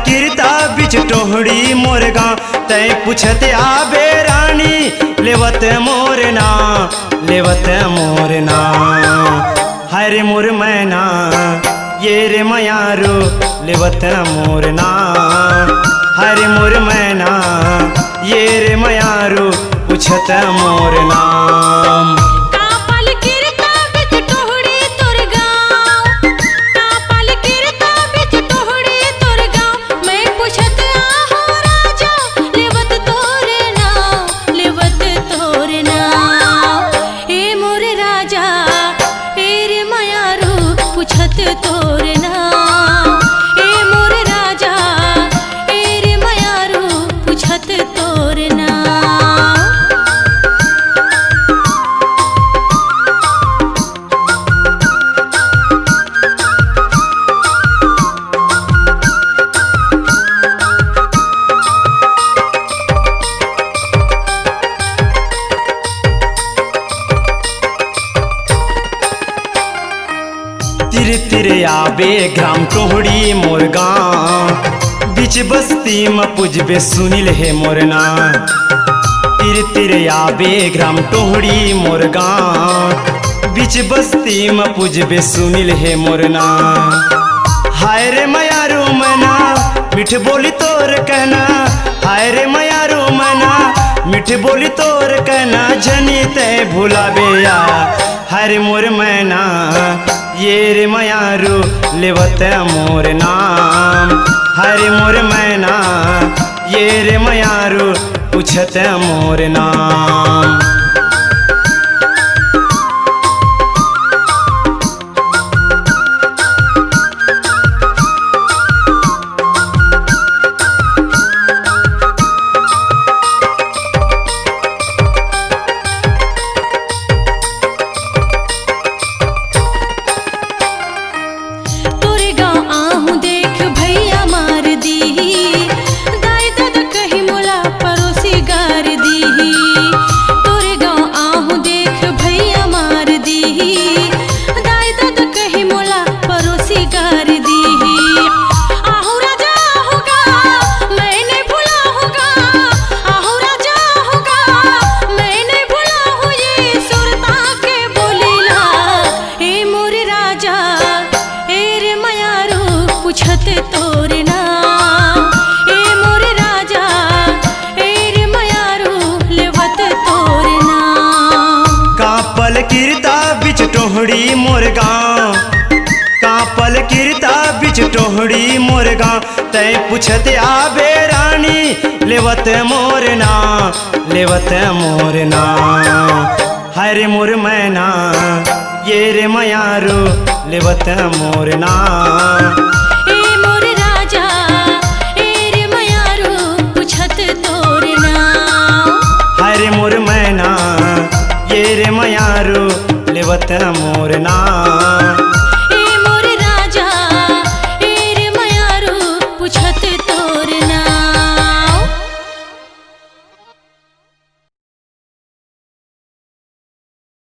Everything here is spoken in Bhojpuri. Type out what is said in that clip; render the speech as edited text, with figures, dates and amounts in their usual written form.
किरता बिच टोहड़ी मोर गाँव तय पूछत आबे रानी लेवत मोर ना लेवत मोर ना। हरे मोर मैना ये रे मयारू लेवत मोर ना। हरे मोर मैना ये रे मयारू पूछत मोर नाम। तिर तिर आबे ग्राम टोहड़ी मोर गाँव बिच बस्ती में पुजबे सुनिल हे मोर ना। तिर तिर आबे ग्राम टोहड़ी मोर गाँव बिच बस्ती में पुजबे सुनिल हे मोर ना। हाय रे मयारू मना मिठ बोली तोर कहना। हाय रे मयारू मना मिठ बोली तोर कहना जनी ते भुलाबे या। हरे मोर मैना ये रे मयारू लेवत मोर नाम। हरे मोर मैना ये रे मयारू पूछत मोर नाम। किरता बिच टोहड़ी मोर गाँव कापल किरता बिच टोहड़ी मोर गाँव तय पूछत आबे रानी लेवत मोर ना लेवत मोर ना। हरे मोर मैना ये रे मयारू लेवत मोर ना। हरे मोर मैना ये रे मयारू लेवत मोर ना। ए मोर राजा ए रे मयारू पूछत तोर ना।